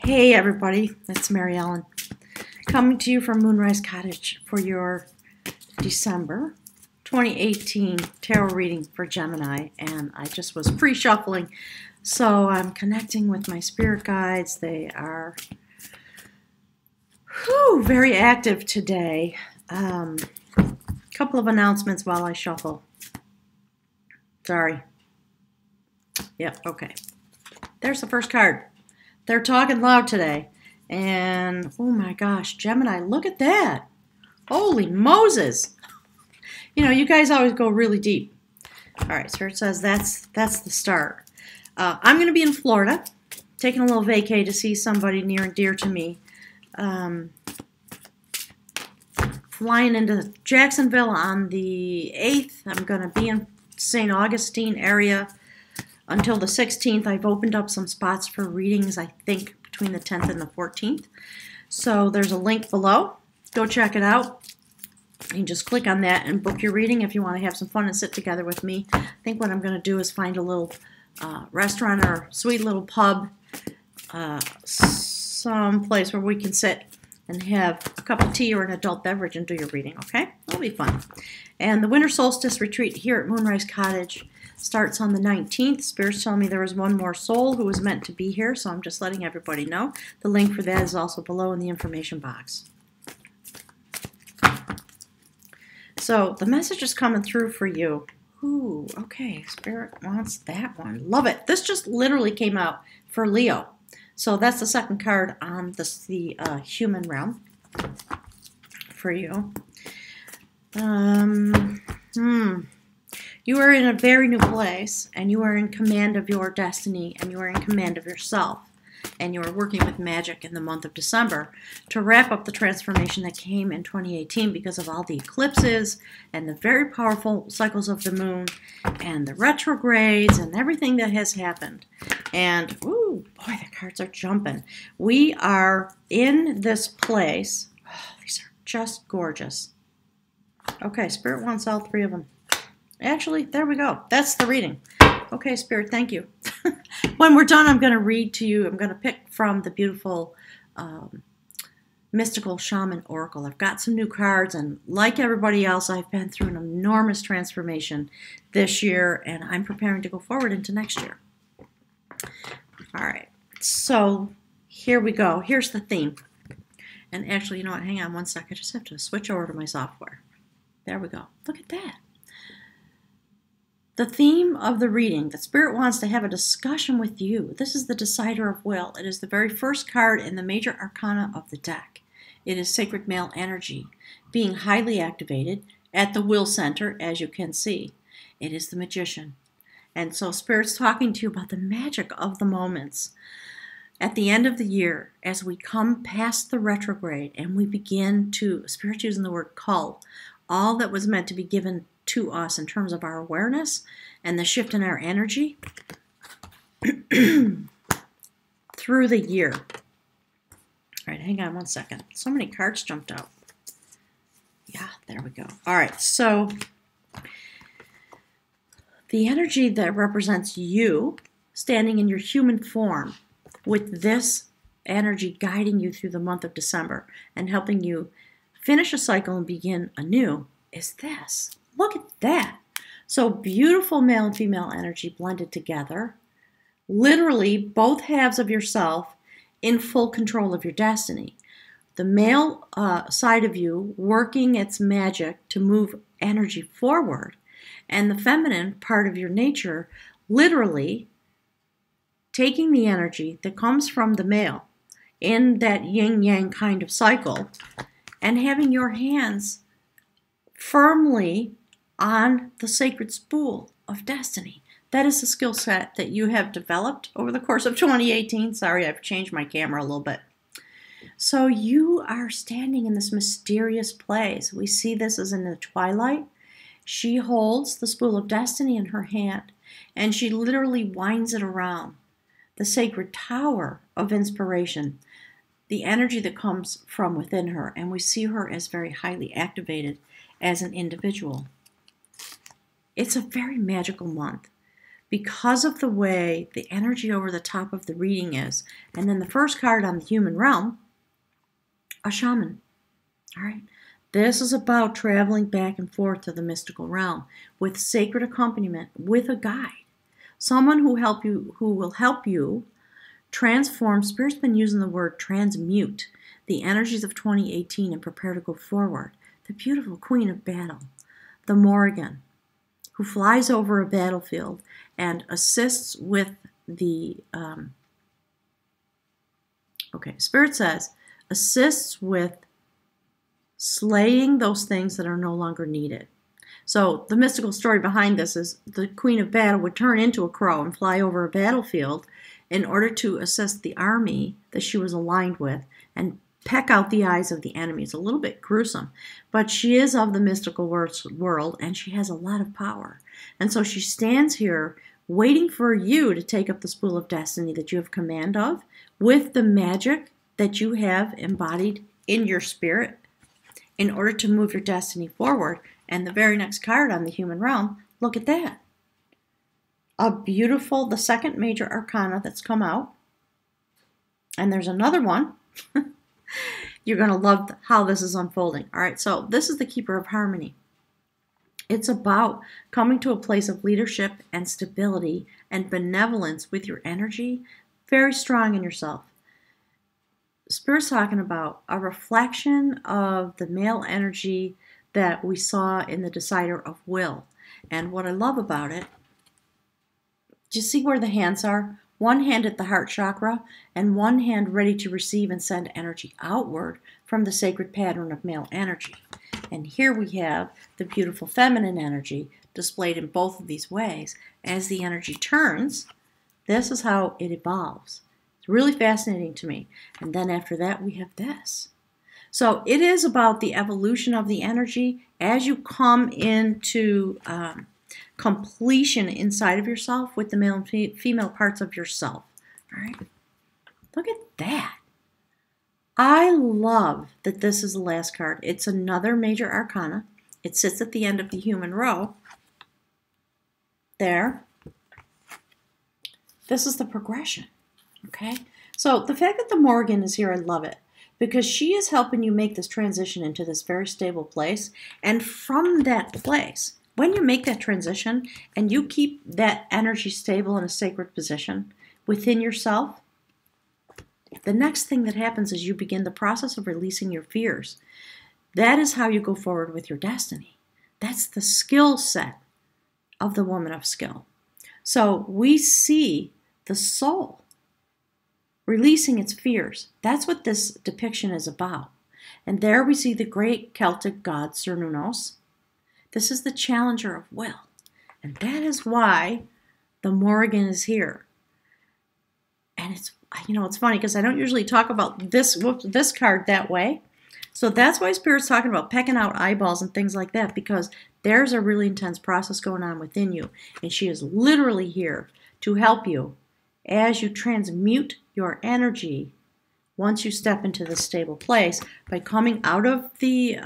Hey everybody, it's Mary Ellen coming to you from Moonrise Cottage for your December 2018 tarot reading for Gemini. And I just was pre-shuffling, so I'm connecting with my spirit guides. They are very active today. Couple of announcements while I shuffle. Sorry. Yep, okay. There's the first card. They're talking loud today. And, oh my gosh, Gemini, look at that. Holy Moses. You know, you guys always go really deep. All right, Spirit says that's the start. I'm going to be in Florida, taking a little vacay to see somebody near and dear to me. Flying into Jacksonville on the 8th. I'm going to be in St. Augustine area until the 16th. I've opened up some spots for readings, I think, between the 10th and the 14th. So there's a link below. Go check it out. You can just click on that and book your reading if you want to have some fun and sit together with me. I think what I'm going to do is find a little restaurant or sweet little pub, some place where we can sit and have a cup of tea or an adult beverage and do your reading, okay? It'll be fun. And the Winter Solstice Retreat here at Moonrise Cottage starts on the 19th. Spirit's telling me there is one more soul who was meant to be here, so I'm just letting everybody know. The link for that is also below in the information box. So the message is coming through for you. Ooh, okay, Spirit wants that one. Love it. This just literally came out for Leo. So that's the second card on the human realm for you. You are in a very new place, and you are in command of your destiny, and you are in command of yourself. And you are working with magic in the month of December to wrap up the transformation that came in 2018 because of all the eclipses and the very powerful cycles of the moon and the retrogrades and everything that has happened. And, ooh, boy, the cards are jumping. We are in this place. Oh, these are just gorgeous. Okay, Spirit wants all three of them. Actually, there we go. That's the reading. Okay, Spirit, thank you. When we're done, I'm going to read to you. I'm going to pick from the beautiful Mystical Shaman Oracle. I've got some new cards, and like everybody else, I've been through an enormous transformation this year, and I'm preparing to go forward into next year. All right, so here we go. Here's the theme. And actually, you know what? Hang on one sec. I just have to switch over to my software. There we go. Look at that. The theme of the reading, the Spirit wants to have a discussion with you. This is the Decider of Will. It is the very first card in the major arcana of the deck. It is sacred male energy, being highly activated at the will center, as you can see. It is the Magician. And so Spirit's talking to you about the magic of the moments. At the end of the year, as we come past the retrograde and we begin to, Spirit's using the word cull, all that was meant to be given to us in terms of our awareness and the shift in our energy through the year. All right, hang on one second. So many cards jumped out. Yeah, there we go. All right, so the energy that represents you standing in your human form with this energy guiding you through the month of December and helping you finish a cycle and begin anew is this. Look at that. So beautiful male and female energy blended together. Literally both halves of yourself in full control of your destiny. The male side of you working its magic to move energy forward. And the feminine part of your nature literally taking the energy that comes from the male in that yin-yang kind of cycle and having your hands firmly on the sacred spool of destiny. That is the skill set that you have developed over the course of 2018. Sorry, I've changed my camera a little bit. So you are standing in this mysterious place. We see this as in the twilight. She holds the spool of destiny in her hand, and she literally winds it around. The sacred tower of inspiration, the energy that comes from within her, and we see her as very highly activated as an individual. It's a very magical month. because of the way the energy over the top of the reading is. And then the first card on the human realm, a shaman. All right. This is about traveling back and forth to the mystical realm with sacred accompaniment, with a guide, someone who will help you transform. Spirit's been using the word transmute the energies of 2018 and prepare to go forward. The beautiful Queen of Battle, the Morrigan, who flies over a battlefield and assists with the, Spirit says, assists with slaying those things that are no longer needed. So the mystical story behind this is the Queen of Battle would turn into a crow and fly over a battlefield in order to assist the army that she was aligned with and peck out the eyes of the enemy. It's a little bit gruesome, but she is of the mystical world and she has a lot of power. And so she stands here waiting for you to take up the spool of destiny that you have command of with the magic that you have embodied in your spirit in order to move your destiny forward. And the very next card on the human realm, look at that. A beautiful, the second major arcana that's come out. And there's another one. You're going to love how this is unfolding. All right, so this is the Keeper of Harmony. It's about coming to a place of leadership and stability and benevolence with your energy, very strong in yourself. Spirit's talking about a reflection of the male energy that we saw in the Decider of Will. And what I love about it, do you see where the hands are? One hand at the heart chakra and one hand ready to receive and send energy outward from the sacred pattern of male energy. And here we have the beautiful feminine energy displayed in both of these ways. As the energy turns, this is how it evolves. It's really fascinating to me. And then after that, we have this. So it is about the evolution of the energy as you come into completion inside of yourself with the male and female parts of yourself. All right. Look at that. I love that this is the last card. It's another major arcana. It sits at the end of the human row. There. This is the progression. Okay. So the fact that the Morrigan is here, I love it. Because she is helping you make this transition into this very stable place. And from that place, when you make that transition and you keep that energy stable in a sacred position within yourself, the next thing that happens is you begin the process of releasing your fears. That is how you go forward with your destiny. That's the skill set of the woman of skill. So we see the soul releasing its fears. That's what this depiction is about. And there we see the great Celtic god Cernunnos. This is the challenger of will. And that is why the Morrigan is here. And it's funny because I don't usually talk about this card that way. So that's why Spirit's talking about pecking out eyeballs and things like that, because there's a really intense process going on within you. And she is literally here to help you as you transmute your energy once you step into this stable place by coming out of the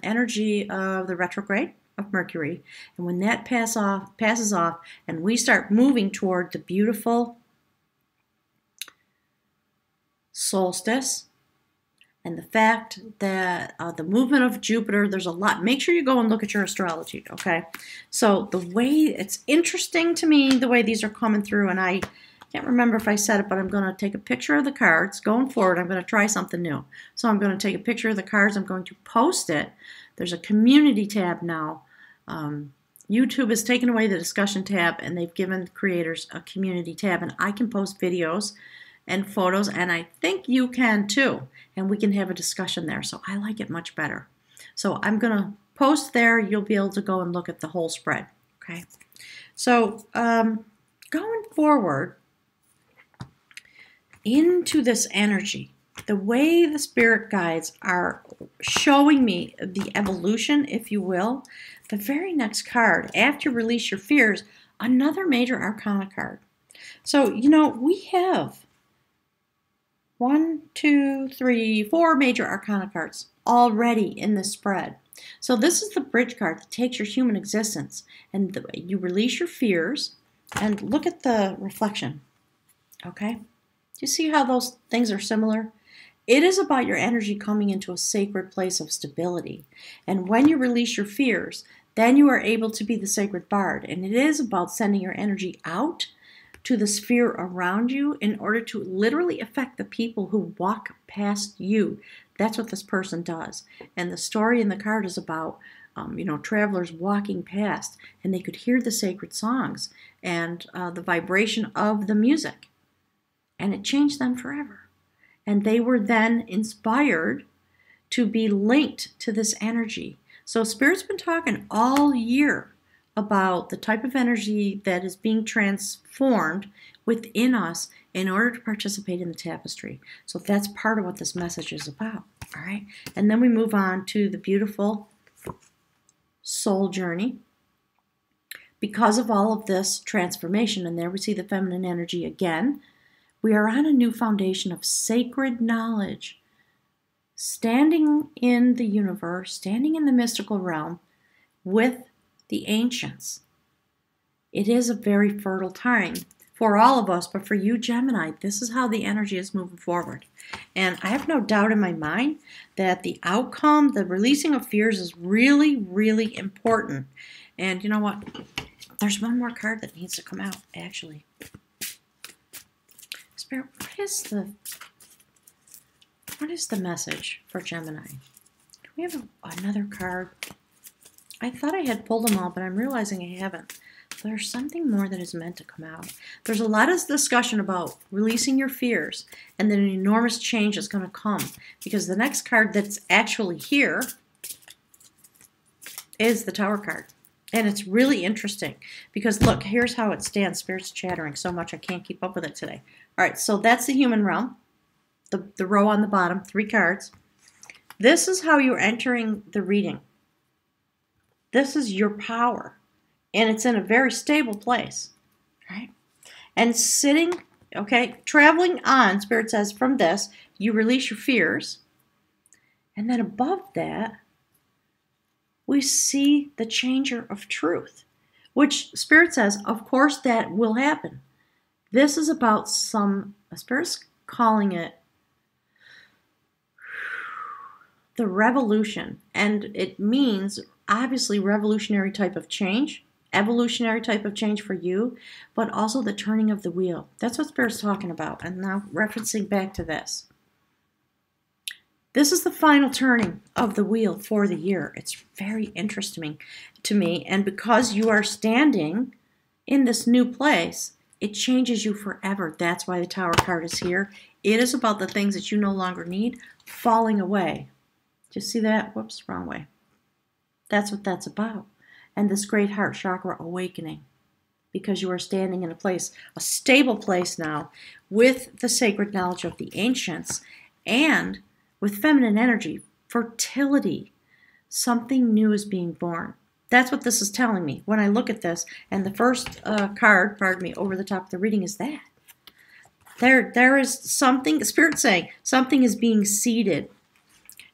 energy of the retrograde of Mercury. And when that passes off and we start moving toward the beautiful solstice and the fact that the movement of Jupiter, there's a lot. Make sure you go and look at your astrology, okay? So the way, it's interesting to me the way these are coming through, and I can't remember if I said it, but I'm going to take a picture of the cards. Going forward, I'm going to try something new. So I'm going to take a picture of the cards. I'm going to post it. There's a community tab now. YouTube has taken away the discussion tab, and they've given creators a community tab, and I can post videos and photos, and I think you can too, and we can have a discussion there. So I like it much better. So I'm going to post there. You'll be able to go and look at the whole spread. Okay. So going forward into this energy, the way the spirit guides are showing me the evolution, if you will, the very next card, after you release your fears, another major arcana card. So, we have 1, 2, 3, 4 major arcana cards already in this spread. So this is the bridge card that takes your human existence, and you release your fears, And look at the reflection, okay? Do you see how those things are similar? It is about your energy coming into a sacred place of stability. And when you release your fears, then you are able to be the sacred bard. And it is about sending your energy out to the sphere around you in order to literally affect the people who walk past you. That's what this person does. And the story in the card is about travelers walking past, and they could hear the sacred songs and the vibration of the music. And it changed them forever. And they were then inspired to be linked to this energy. So Spirit's been talking all year about the type of energy that is being transformed within us in order to participate in the tapestry. So that's part of what this message is about. All right. And then we move on to the beautiful soul journey. Because of all of this transformation, and there we see the feminine energy again, we are on a new foundation of sacred knowledge, standing in the universe, standing in the mystical realm with the ancients. It is a very fertile time for all of us, but for you, Gemini, this is how the energy is moving forward. And I have no doubt in my mind that the outcome, the releasing of fears, is really, really important. And you know what? There's one more card that needs to come out, actually. Spirit, what is the message for Gemini? Do we have another card? I thought I had pulled them all, but I'm realizing I haven't. There's something more that is meant to come out. There's a lot of discussion about releasing your fears, and then an enormous change is going to come, because the next card that's actually here is the Tower card. And it's really interesting because, look, here's how it stands. Spirit's chattering so much I can't keep up with it today. All right, so that's the human realm, the row on the bottom, 3 cards. This is how you're entering the reading. This is your power, and it's in a very stable place, right? And sitting, okay, traveling on, Spirit says, from this, you release your fears. And then above that, we see the changer of truth, which Spirit says, of course, that will happen. This is about Spirit's calling it the revolution. And it means, obviously, revolutionary type of change, evolutionary type of change for you, but also the turning of the wheel. That's what Spirit's talking about. And now referencing back to this. This is the final turning of the wheel for the year. It's very interesting to me. And because you are standing in this new place, it changes you forever. That's why the Tower card is here. It is about the things that you no longer need falling away. Do you see that? Whoops, wrong way. That's what that's about. And this great heart chakra awakening. Because you are standing in a place, a stable place now, with the sacred knowledge of the ancients and with feminine energy, fertility, something new is being born. That's what this is telling me when I look at this. And the first card, over the top of the reading is that. There is something, Spirit saying, something is being seeded.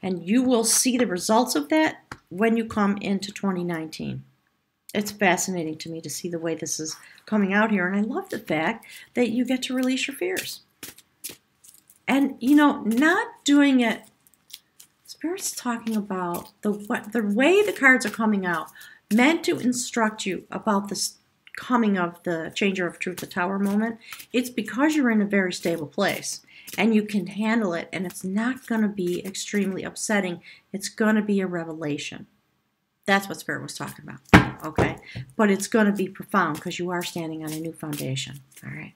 And you will see the results of that when you come into 2019. It's fascinating to me to see the way this is coming out here. And I love the fact that you get to release your fears. And, not doing it, Spirit's talking about the way the cards are coming out, meant to instruct you about this coming of the changer of truth, the Tower moment. It's because you're in a very stable place and you can handle it, and it's not going to be extremely upsetting. It's going to be a revelation. That's what Spirit was talking about, okay? But it's going to be profound because you are standing on a new foundation, all right?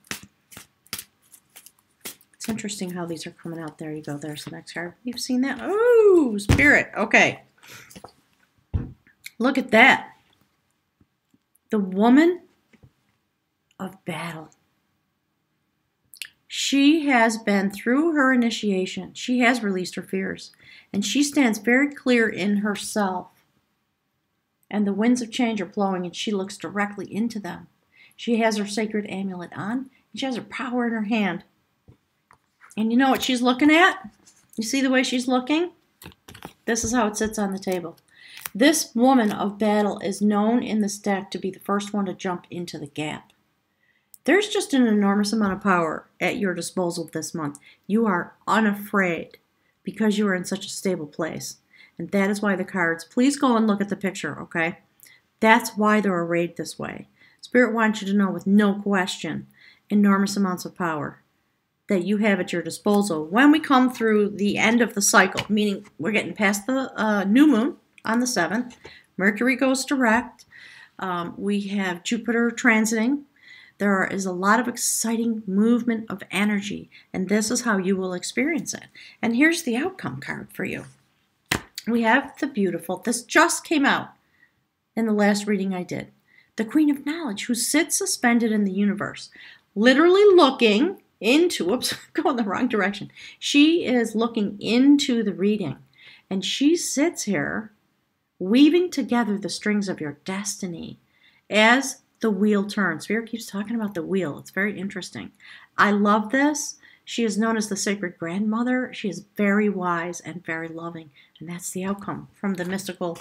It's interesting how these are coming out. There you go. There's the next card. You've seen that? Oh, Spirit. Okay. Look at that. The woman of battle. She has been through her initiation. She has released her fears. And she stands very clear in herself. And the winds of change are blowing, and she looks directly into them. She has her sacred amulet on, and she has her power in her hand. And you know what she's looking at? You see the way she's looking? This is how it sits on the table. This woman of battle is known in this deck to be the first one to jump into the gap. There's just an enormous amount of power at your disposal this month. You are unafraid because you are in such a stable place. And that is why the cards, please go and look at the picture, okay? That's why they're arrayed this way. Spirit wants you to know with no question, enormous amounts of power that you have at your disposal when we come through the end of the cycle, meaning we're getting past the new moon on the 7th. Mercury goes direct. We have Jupiter transiting. There is a lot of exciting movement of energy, and this is how you will experience it. And here's the outcome card for you. We have the beautiful, this just came out in the last reading I did, the Queen of Knowledge, who sits suspended in the universe, literally looking into, oops, going the wrong direction. She is looking into the reading, and she sits here weaving together the strings of your destiny as the wheel turns. Spirit keeps talking about the wheel. It's very interesting. I love this. She is known as the sacred grandmother. She is very wise and very loving, and that's the outcome from the mystical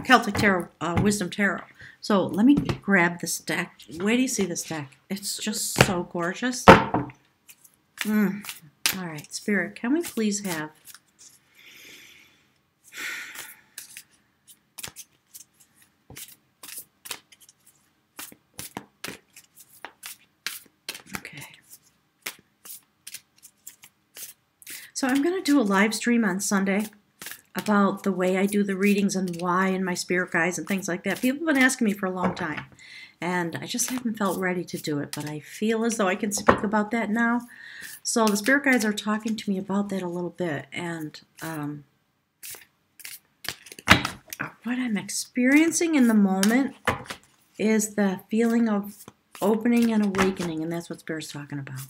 Celtic Tarot, Wisdom Tarot. So let me grab this deck. Wait do you see this deck? It's just so gorgeous. All right, Spirit, can we please have... Okay. So I'm going to do a live stream on Sunday about the way I do the readings and why and my spirit guides and things like that. People have been asking me for a long time, and I just haven't felt ready to do it, but I feel as though I can speak about that now. So the spirit guides are talking to me about that a little bit, and what I'm experiencing in the moment is the feeling of opening and awakening, and that's what Spirit's talking about.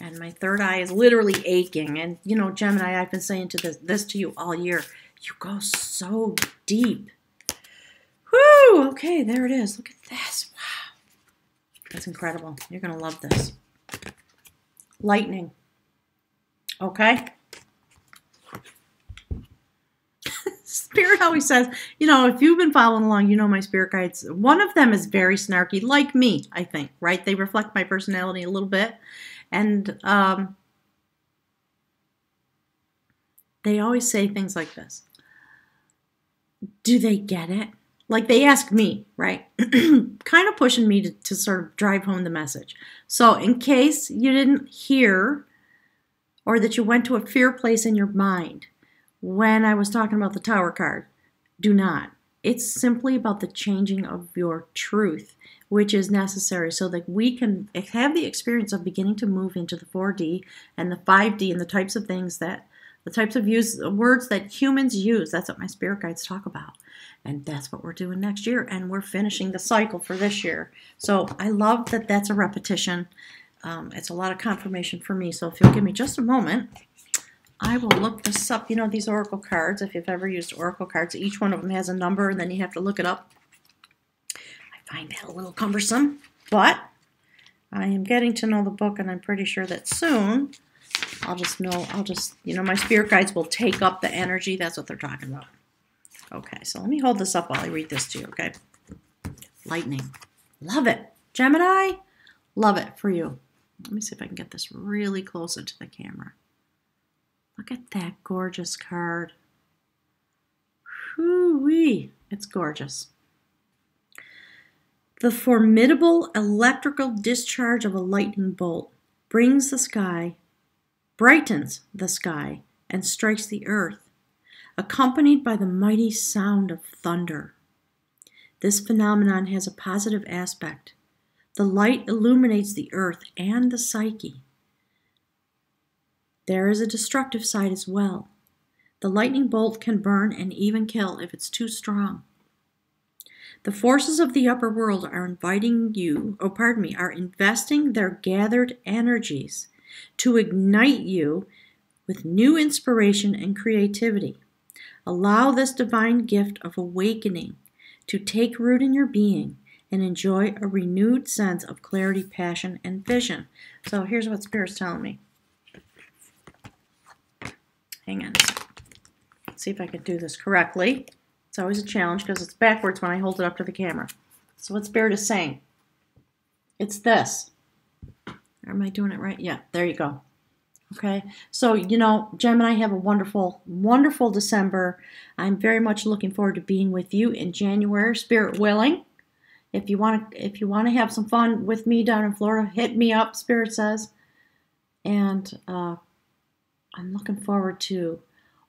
And my third eye is literally aching. And, you know, Gemini, I've been saying this to you all year. You go so deep. Whoo! Okay, there it is. Look at this. Wow. That's incredible. You're going to love this. Lightning. Okay? Spirit always says, you know, if you've been following along, you know my spirit guides. One of them is very snarky, like me, I think, right? They reflect my personality a little bit. And they always say things like this. Do they get it? Like they ask me, right? Kind of pushing me to sort of drive home the message. So in case you didn't hear or that you went to a fear place in your mind when I was talking about the Tower card, do not. It's simply about the changing of your truth, which is necessary so that we can have the experience of beginning to move into the 4D and the 5D and the types of things that, the types of words that humans use. That's what my spirit guides talk about. And that's what we're doing next year. And we're finishing the cycle for this year. So I love that that's a repetition. It's a lot of confirmation for me. So if you'll give me just a moment, I will look this up. You know, these oracle cards, if you've ever used oracle cards, each one of them has a number and then you have to look it up. I find that a little cumbersome, but I am getting to know the book, and I'm pretty sure that soon you know, my spirit guides will take up the energy. That's what they're talking about. Okay, so let me hold this up while I read this to you, okay? Lightning. Love it. Gemini, love it for you. Let me see if I can get this really close into the camera. Look at that gorgeous card. Whoo-wee. It's gorgeous. The formidable electrical discharge of a lightning bolt brightens the sky, and strikes the earth, accompanied by the mighty sound of thunder. This phenomenon has a positive aspect. The light illuminates the earth and the psyche. There is a destructive side as well. The lightning bolt can burn and even kill if it's too strong. The forces of the upper world are are investing their gathered energies to ignite you with new inspiration and creativity. Allow this divine gift of awakening to take root in your being and enjoy a renewed sense of clarity, passion, and vision. So here's what Spirit's telling me. Hang on. Let's see if I can do this correctly. It's always a challenge because it's backwards when I hold it up to the camera. So what Spirit is saying. It's this. Am I doing it right? Yeah, there you go. Okay, so Gemini, have a wonderful, wonderful December. I'm very much looking forward to being with you in January, spirit willing. If you want to have some fun with me down in Florida, hit me up, Spirit says. And I'm looking forward to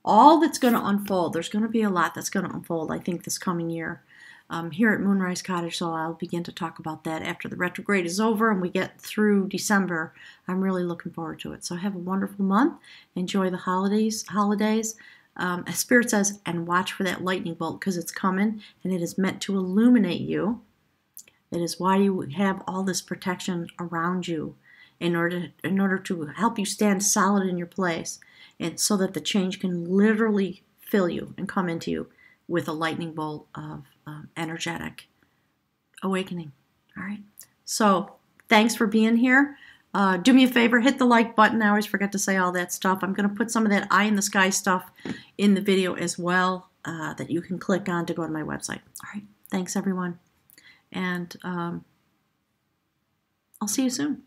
all that's going to unfold. There's going to be a lot that's going to unfold, I think, this coming year here at Moonrise Cottage. So I'll begin to talk about that after the retrograde is over and we get through December. I'm really looking forward to it. So have a wonderful month. Enjoy the holidays. As Spirit says, and watch for that lightning bolt because it's coming and it is meant to illuminate you. It is why you have all this protection around you in order to help you stand solid in your place, and so that the change can literally fill you and come into you with a lightning bolt of energetic awakening. All right. So thanks for being here. Do me a favor, hit the like button. I always forget to say all that stuff. I'm going to put some of that eye in the sky stuff in the video as well that you can click on to go to my website. All right. Thanks, everyone. And I'll see you soon.